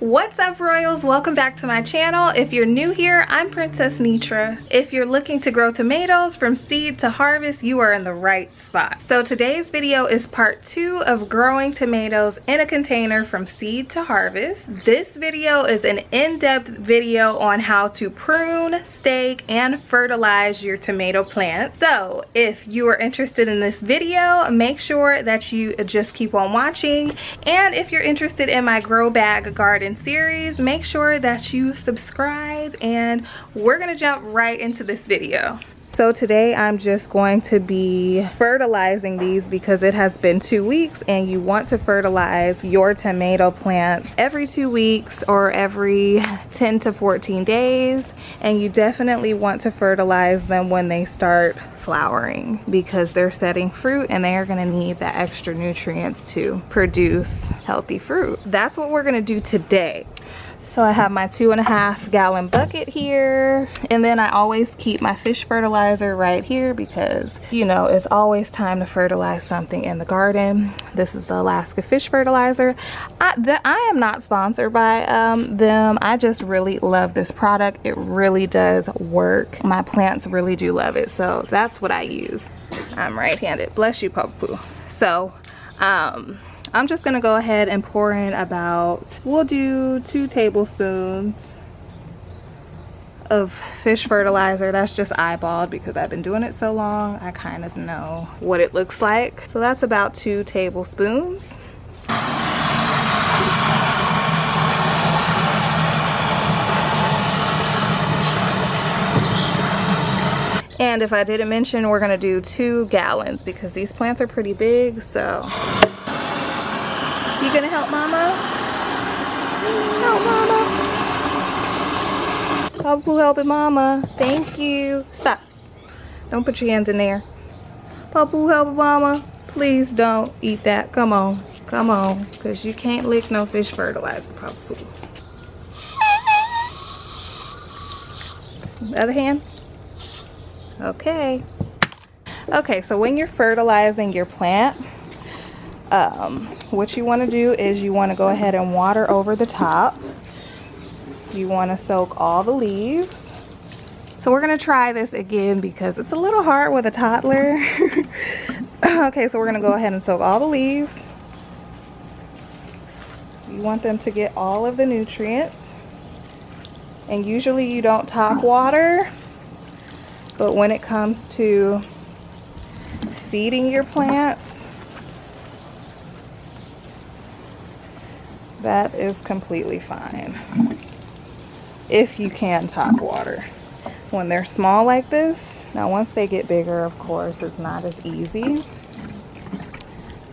What's up, Royals? Welcome back to my channel. If you're new here, I'm Princess Tonetra. If you're looking to grow tomatoes from seed to harvest, you are in the right spot. So today's video is part 2 of growing tomatoes in a container from seed to harvest. This video is an in-depth video on how to prune, stake, and fertilize your tomato plants. So if you are interested in this video, make sure that you just keep on watching. And if you're interested in my grow bag garden series, make sure that you subscribe, and we're gonna jump right into this video. So today I'm just going to be fertilizing these because it has been 2 weeks, and you want to fertilize your tomato plants every 2 weeks or every 10 to 14 days. And you definitely want to fertilize them when they start flowering because they're setting fruit and they are going to need that extra nutrients to produce healthy fruit. That's what we're going to do today. So I have my 2.5 gallon bucket here, and then I always keep my fish fertilizer right here because, you know, it's always time to fertilize something in the garden. This is the Alaska fish fertilizer. I am not sponsored by them. I just really love this product. It really does work. My plants really do love it, so that's what I use. I'm right-handed. Bless you, Papu. So I'm just gonna go ahead and pour in about, we'll do 2 tablespoons of fish fertilizer. That's just eyeballed because I've been doing it so long, I kind of know what it looks like. So that's about 2 tablespoons. And if I didn't mention, we're gonna do 2 gallons because these plants are pretty big, so. You gonna help Mama? Help Mama. Papu helping Mama. Thank you. Stop. Don't put your hands in there. Papu helping Mama. Please don't eat that. Come on. Come on. Because you can't lick no fish fertilizer, Papu. The other hand. Okay. Okay, so when you're fertilizing your plant, what you want to do is you want to go ahead and water over the top. You want to soak all the leaves. So we're going to try this again because it's a little hard with a toddler. Okay, so we're going to go ahead and soak all the leaves. You want them to get all of the nutrients. And usually you don't top water, but when it comes to feeding your plants, that is completely fine if you can top water when they're small like this. Now once they get bigger, of course, it's not as easy.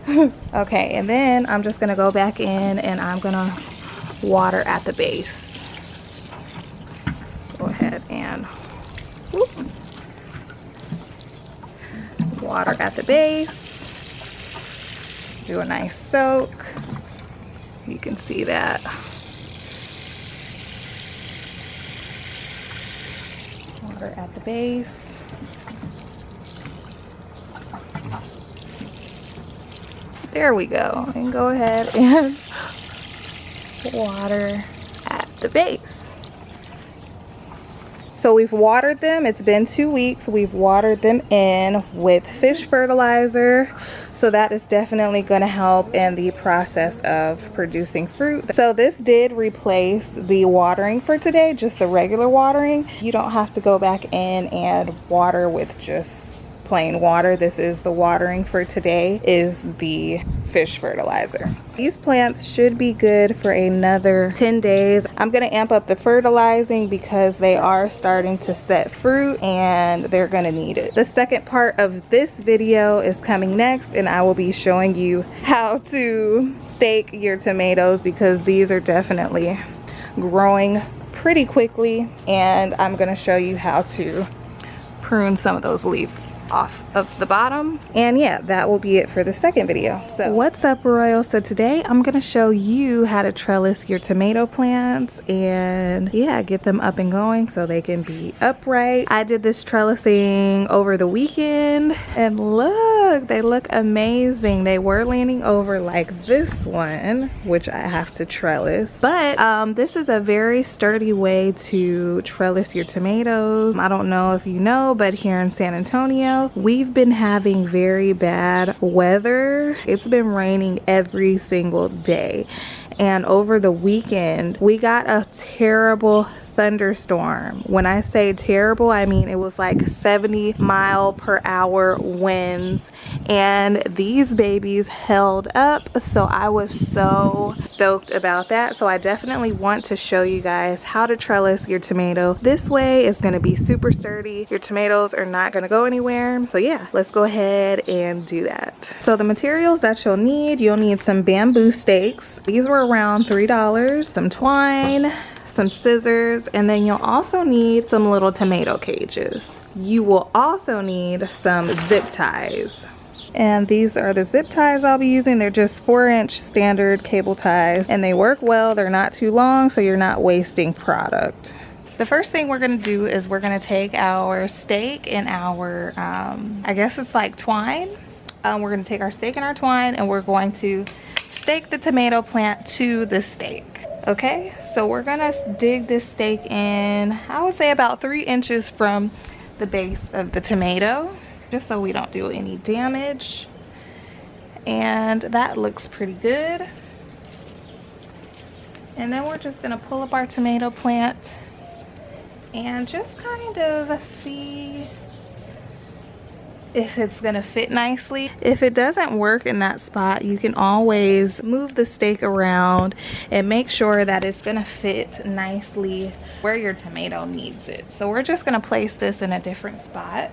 Okay, and then I'm just gonna go back in and I'm gonna water at the base. Go ahead and whoop, water at the base. Just do a nice soak. You can see that. Water at the base. There we go. And go ahead and water at the base. So we've watered them. It's been 2 weeks. We've watered them in with fish fertilizer. So that is definitely going to help in the process of producing fruit. So this did replace the watering for today, just the regular watering. You don't have to go back in and water with just plain water. This is the watering for today, is the fish fertilizer. These plants should be good for another 10 days. I'm going to amp up the fertilizing because they are starting to set fruit and they're going to need it. The second part of this video is coming next, and I will be showing you how to stake your tomatoes because these are definitely growing pretty quickly, and I'm going to show you how to prune some of those leaves. off of the bottom. And yeah, that will be it for the second video. So what's up, Royal? So today I'm gonna show you how to trellis your tomato plants and yeah, get them up and going so they can be upright. I did this trellising over the weekend and look, they look amazing. They were leaning over like this one, which I have to trellis, but this is a very sturdy way to trellis your tomatoes. I don't know if you know, but here in San Antonio, we've been having very bad weather. It's been raining every single day. And over the weekend, we got a terrible thunderstorm. When I say terrible, I mean it was like 70-mile-per-hour winds, and these babies held up, so I was so stoked about that. So I definitely want to show you guys how to trellis your tomato. This way is going to be super sturdy. Your tomatoes are not going to go anywhere. So yeah, let's go ahead and do that. So the materials that you'll need some bamboo stakes. These were around $3, some twine, some scissors, and then you'll also need some little tomato cages. You will also need some zip ties. And these are the zip ties I'll be using. They're just 4-inch standard cable ties and they work well. They're not too long, so you're not wasting product. The first thing we're gonna do is we're gonna take our stake and our, I guess it's like twine. We're gonna take our stake and our twine and we're going to stake the tomato plant to the stake. Okay, so we're gonna dig this stake in, I would say about 3 inches from the base of the tomato, just so we don't do any damage. And that looks pretty good. And then we're just gonna pull up our tomato plant and just kind of see if it's gonna fit nicely. If it doesn't work in that spot, you can always move the stake around and make sure that it's gonna fit nicely where your tomato needs it. So we're just gonna place this in a different spot.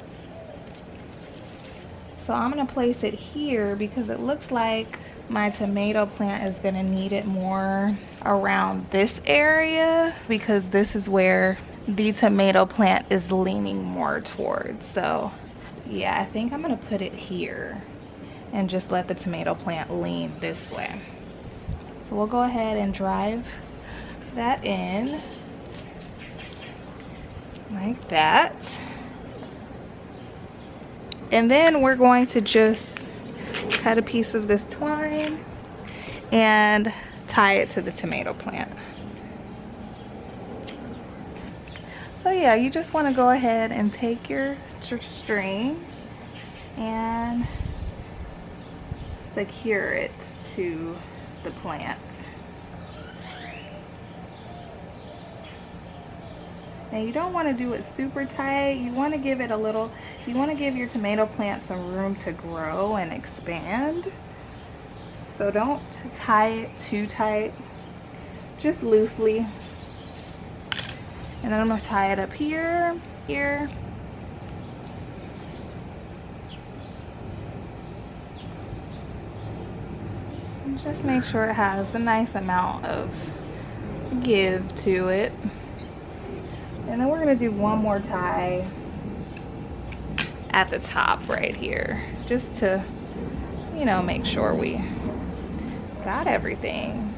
So I'm gonna place it here because it looks like my tomato plant is gonna need it more around this area because this is where the tomato plant is leaning more towards. So yeah, I think I'm gonna put it here and just let the tomato plant lean this way. So we'll go ahead and drive that in like that. And then we're going to just cut a piece of this twine and tie it to the tomato plant. So yeah, you just want to go ahead and take your string and secure it to the plant. Now you don't want to do it super tight. You want to give it a little, you want to give your tomato plant some room to grow and expand. So don't tie it too tight, just loosely. And then I'm going to tie it up here, here. And just make sure it has a nice amount of give to it. And then we're going to do one more tie at the top right here, just to, you know, make sure we got everything.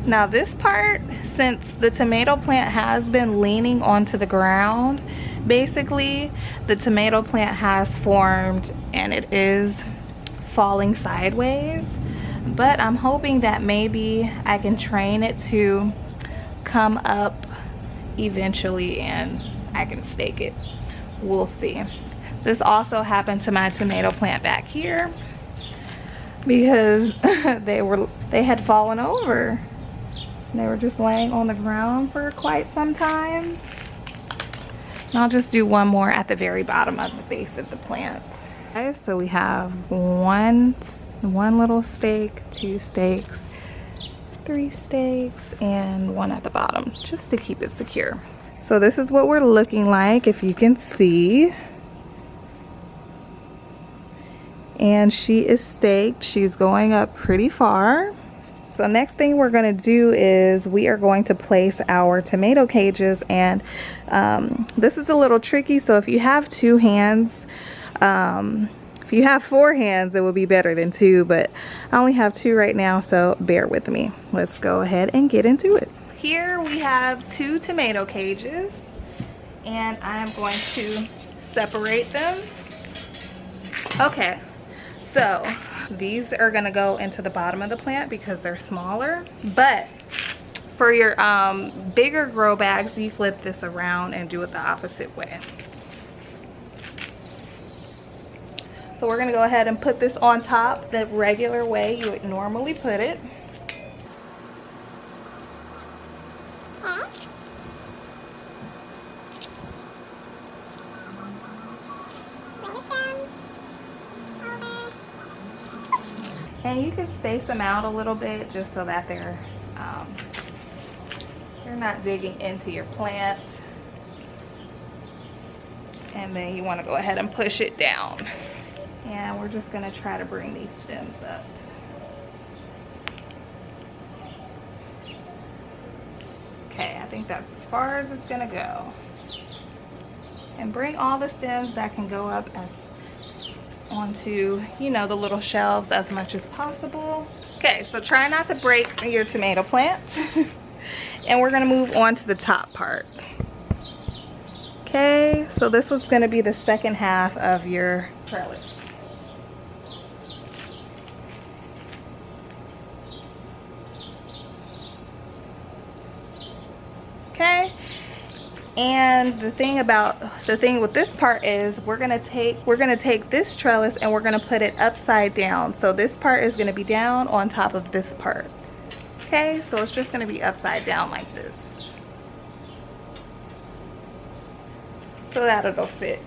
Now this part, since the tomato plant has been leaning onto the ground, basically the tomato plant has formed and it is falling sideways. But I'm hoping that maybe I can train it to come up eventually and I can stake it. We'll see. This also happened to my tomato plant back here because they had fallen over. They were just laying on the ground for quite some time. And I'll just do one more at the very bottom of the base of the plant. Okay, so we have one little stake, 2 stakes, 3 stakes, and 1 at the bottom, just to keep it secure. So this is what we're looking like, if you can see. and she is staked. She's going up pretty far. So next thing we're going to do is we are going to place our tomato cages, and this is a little tricky, so if you have 2 hands, if you have 4 hands it would be better than 2, but I only have 2 right now, so bear with me. Let's go ahead and get into it. Here we have 2 tomato cages, and I'm going to separate them. Okay, so these are gonna go into the bottom of the plant because they're smaller, but for your bigger grow bags, you flip this around and do it the opposite way. So we're gonna go ahead and put this on top the regular way you would normally put it. And you can space them out a little bit just so that they're not digging into your plant. And then you want to go ahead and push it down. And we're just going to try to bring these stems up. Okay, I think that's as far as it's going to go. And bring all the stems that can go up as onto, you know, the little shelves as much as possible. Okay, so try not to break your tomato plant. And we're gonna move on to the top part. Okay, so this is gonna be the second half of your trellis. Okay. And the thing with this part is we're gonna take this trellis and we're gonna put it upside down. So this part is gonna be down on top of this part. Okay, so it's just gonna be upside down like this. So that it'll fit.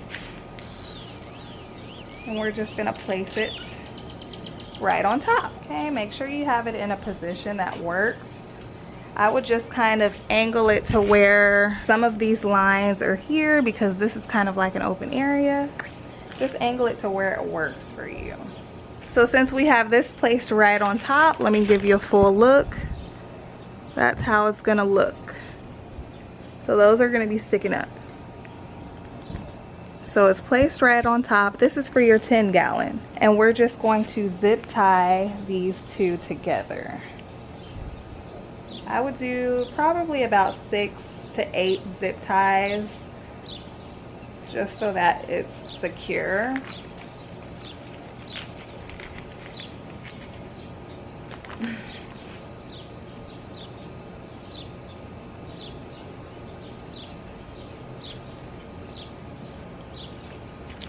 And we're just gonna place it right on top. Okay, make sure you have it in a position that works. I would just kind of angle it to where some of these lines are here because this is kind of like an open area. Just angle it to where it works for you. So since we have this placed right on top, let me give you a full look. That's how it's gonna look. So those are gonna be sticking up. So it's placed right on top. This is for your 10-gallon. And we're just going to zip tie these 2 together. I would do probably about 6 to 8 zip ties just so that it's secure.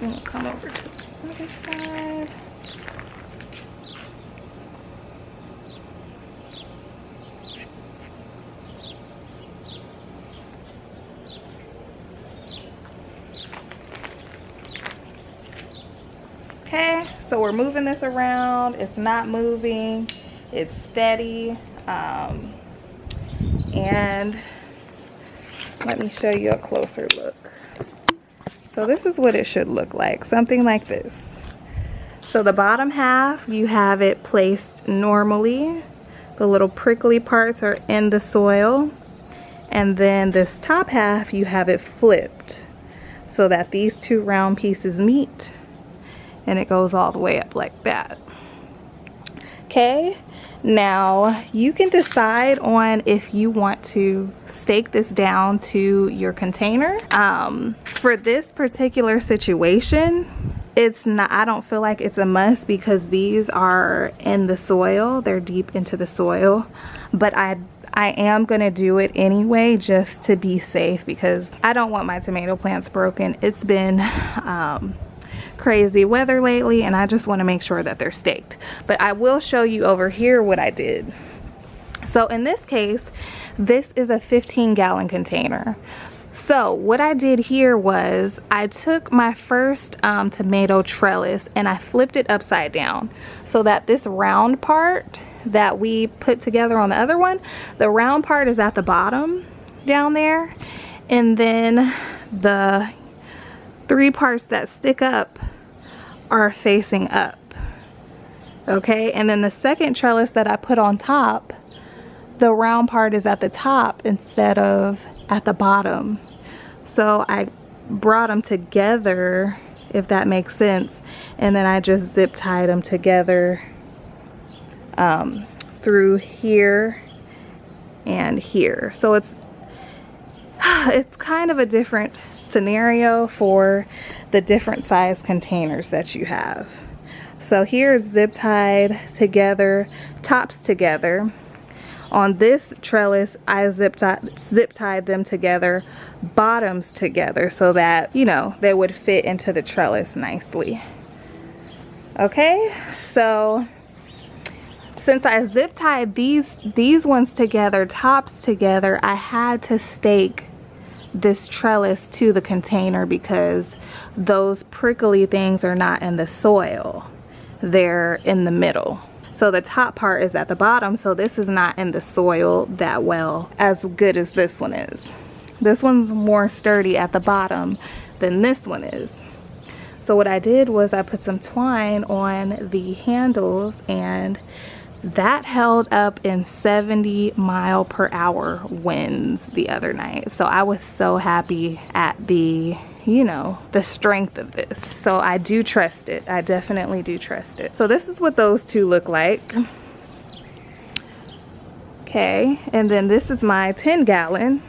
And we'll come over to this other side. Okay, so we're moving this around. It's not moving, it's steady. And let me show you a closer look. So this is what it should look like, something like this. So the bottom half, you have it placed normally. The little prickly parts are in the soil. And then this top half, you have it flipped so that these 2 round pieces meet. And it goes all the way up like that. Okay, now you can decide on if you want to stake this down to your container. For this particular situation, it's not, I don't feel like it's a must because these are in the soil, they're deep into the soil, but I am gonna do it anyway just to be safe because I don't want my tomato plants broken. It's been crazy weather lately and I just want to make sure that they're staked. But I will show you over here what I did. So in this case, this is a 15-gallon container. So what I did here was I took my first tomato trellis and I flipped it upside down so that this round part that we put together on the other one, the round part is at the bottom down there, and then the 3 parts that stick up are facing up. Okay, and then the second trellis that I put on top, the round part is at the top instead of at the bottom. So I brought them together, if that makes sense, and then I just zip tied them together through here and here. So it's kind of a different scenario for the different size containers that you have. So here it's zip tied together, tops together. On this trellis, I zip tied them together, bottoms together, so that, you know, they would fit into the trellis nicely. Okay, so since I zip tied these ones together, tops together, I had to stake this trellis to the container because those prickly things are not in the soil. They're in the middle. So the top part is at the bottom, so this is not in the soil that well, as good as this one is. This one's more sturdy at the bottom than this one is. So what I did was I put some twine on the handles, and that held up in 70-mile-per-hour winds the other night. So I was so happy at the, you know, the strength of this. So I do trust it. I definitely do trust it. So this is what those two look like. Okay, and then this is my 10-gallon.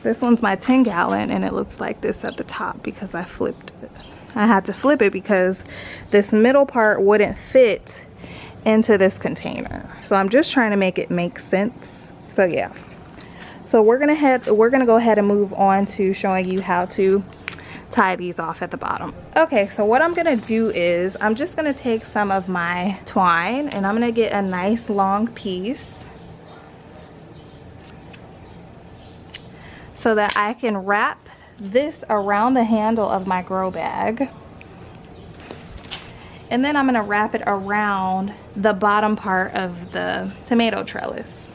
This one's my 10-gallon, and it looks like this at the top because I flipped it. I had to flip it because this middle part wouldn't fit into this container. So I'm just trying to make it make sense. So yeah. So we're gonna go ahead and move on to showing you how to tie these off at the bottom. Okay, so what I'm gonna do is I'm just gonna take some of my twine and I'm gonna get a nice long piece so that I can wrap this around the handle of my grow bag. And then I'm gonna wrap it around the bottom part of the tomato trellis.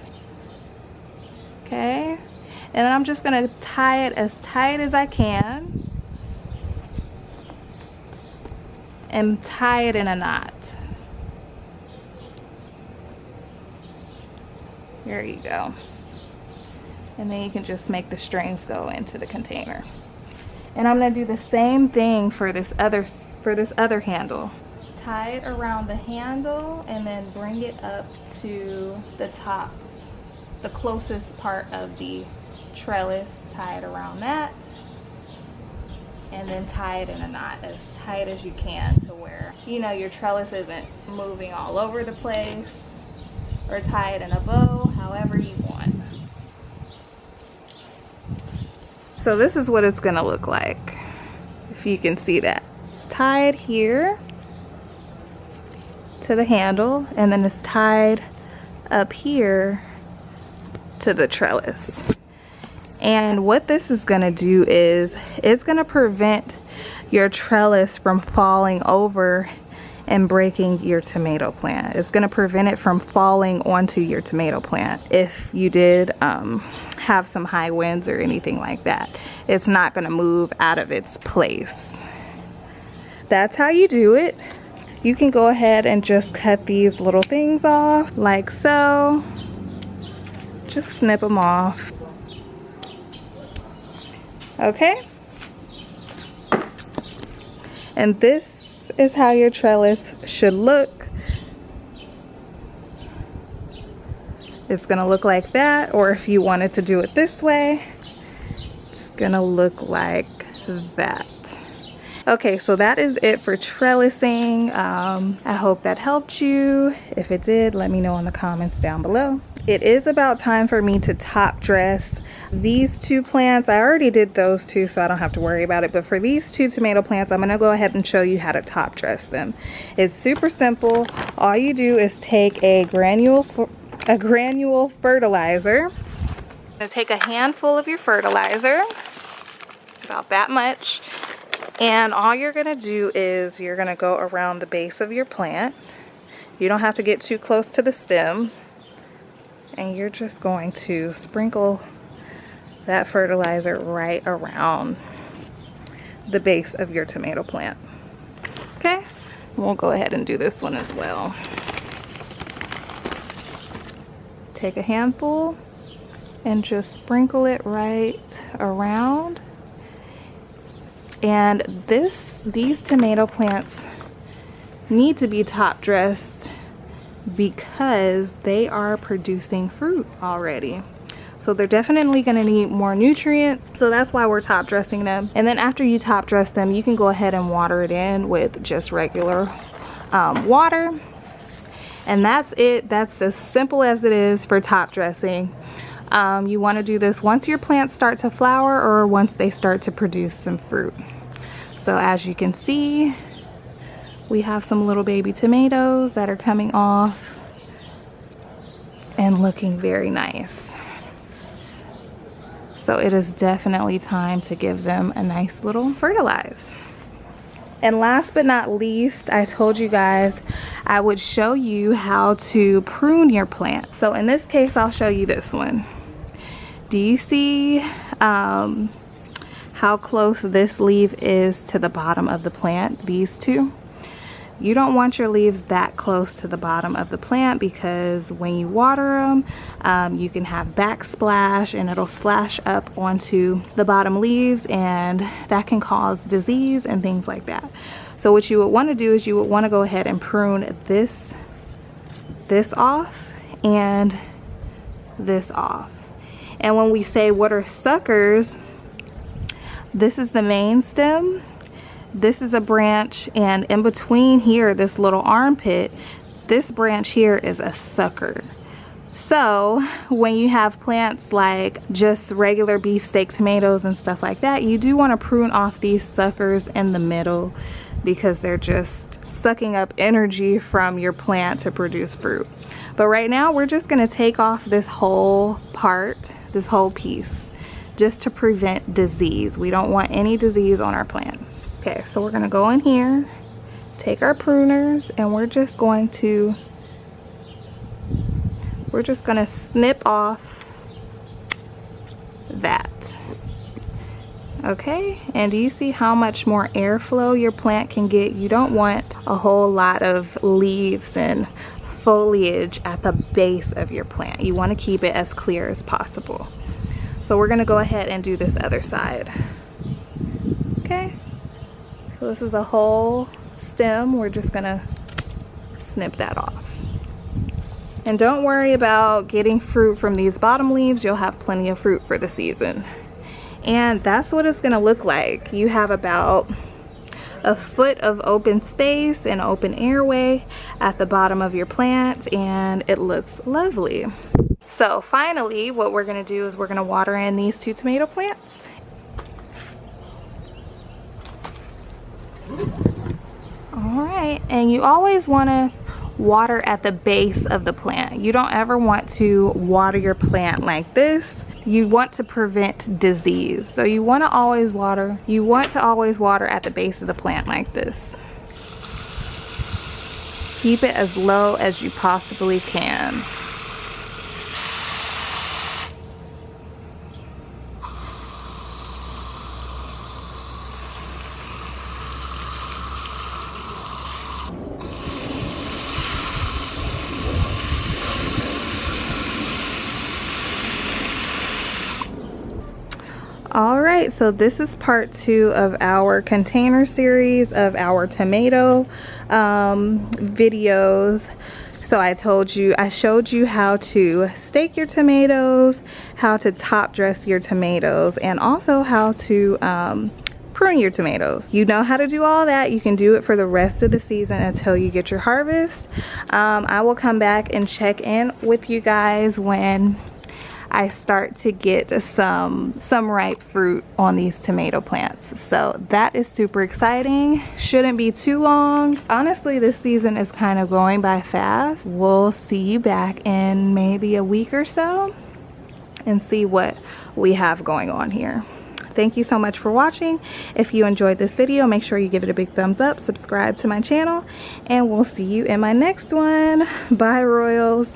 Okay, and then I'm just gonna tie it as tight as I can and tie it in a knot. There you go. And then you can just make the strings go into the container. And I'm gonna do the same thing for this other handle. Tie it around the handle and then bring it up to the top, the closest part of the trellis. Tie it around that and then tie it in a knot as tight as you can to where, you know, your trellis isn't moving all over the place, or tie it in a bow, however you want. So this is what it's gonna look like, if you can see that. It's tied here to the handle, and then it's tied up here to the trellis. And what this is going to do is it's going to prevent your trellis from falling over and breaking your tomato plant. It's going to prevent it from falling onto your tomato plant if you did have some high winds or anything like that. It's not going to move out of its place. That's how you do it. You can go ahead and just cut these little things off like so. Just snip them off. Okay. And this is how your trellis should look. It's gonna look like that, or if you wanted to do it this way, it's gonna look like that. Okay, so that is it for trellising. I hope that helped you. If it did, let me know in the comments down below. It is about time for me to top dress these two plants. I already did those two, so I don't have to worry about it. But for these two tomato plants, I'm gonna go ahead and show you how to top dress them. It's super simple. All you do is take a granule fertilizer. I'm gonna take a handful of your fertilizer, about that much. And all you're gonna do is you're gonna go around the base of your plant. You don't have to get too close to the stem. And you're just going to sprinkle that fertilizer right around the base of your tomato plant. Okay, We'll go ahead and do this one as well. Take a handful and just sprinkle it right around. And these tomato plants need to be top dressed because they are producing fruit already. So they're definitely going to need more nutrients. So that's why we're top dressing them. And then after you top dress them, you can go ahead and water it in with just regular water. And that's it. That's as simple as it is for top dressing. You want to do this once your plants start to flower or once they start to produce some fruit. So as you can see, we have some little baby tomatoes that are coming off and looking very nice. So it is definitely time to give them a nice little fertilize. And last but not least, I told you guys I would show you how to prune your plant. So in this case, I'll show you this one. Do you see how close this leaf is to the bottom of the plant? These two? You don't want your leaves that close to the bottom of the plant because when you water them, you can have backsplash and it'll slash up onto the bottom leaves, and that can cause disease and things like that. So what you would want to do is you would want to go ahead and prune this off and this off. And when we say what are suckers, this is the main stem. This is a branch, and in between here, this little armpit, this branch here is a sucker. So when you have plants like just regular beefsteak tomatoes and stuff like that, you do want to prune off these suckers in the middle because they're just sucking up energy from your plant to produce fruit. But right now we're just going to take off this whole part, this whole piece, just to prevent disease. We don't want any disease on our plant. Okay, so we're gonna go in here, take our pruners, and we're just gonna snip off that. Okay, and do you see how much more airflow your plant can get? You don't want a whole lot of leaves and foliage at the base of your plant. You want to keep it as clear as possible. So we're gonna go ahead and do this other side. Okay. So this is a whole stem. We're just gonna snip that off. And don't worry about getting fruit from these bottom leaves. You'll have plenty of fruit for the season. And that's what it's gonna look like. You have about a foot of open space and open airway at the bottom of your plant, and it looks lovely. So finally, what we're gonna do is we're gonna water in these two tomato plants. Alright, and you always want to water at the base of the plant. You don't ever want to water your plant like this. You want to prevent disease. So you want to always water. You want to always water at the base of the plant like this. Keep it as low as you possibly can. Alright, so this is part 2 of our container series of our tomato videos. So I showed you how to stake your tomatoes, how to top dress your tomatoes, and also how to prune your tomatoes. You know how to do all that. You can do it for the rest of the season until you get your harvest. I will come back and check in with you guys when I start to get some ripe fruit on these tomato plants. So that is super exciting. Shouldn't be too long. Honestly, this season is kind of going by fast. We'll see you back in maybe a week or so and see what we have going on here. Thank you so much for watching. If you enjoyed this video, make sure you give it a big thumbs up, subscribe to my channel, and we'll see you in my next one. Bye, Royals.